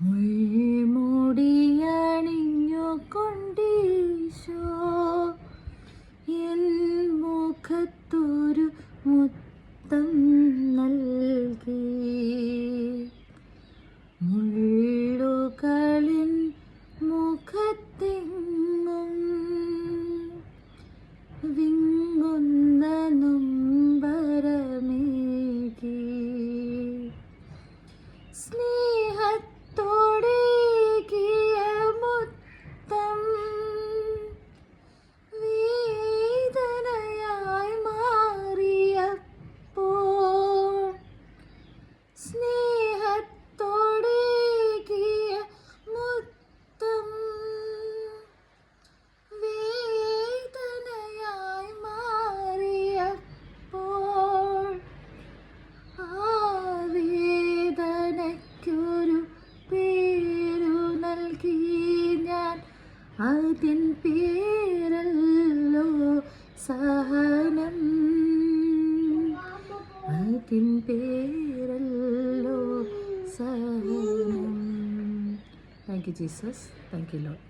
മുൾമുടിയണിഞ്ഞു കൊണ്ടീശോ N മുഖത്തൊരു മുത്തം നൽകി. മുള്ളുകളിൻ മുഖത്തെങ്ങും വിങ്ങുന്ന നൊമ്പരമേകി. സ്നേഹത്തോടേകിയ മുത്തം വേദനയായി മാറിയപ്പോൾ, സ്നേഹത്തോടേകിയ മുത്തം വേദനയായി മാറിയപ്പോൾ, ആ വേദനയ്ക്കൊരു പേരു നൽകി ഞാൻ. അതിൻ പേരല്ലോ സഹനം, അതിൻ പേരല്ലോ സഹനം. Thank you Jesus, thank you Lord.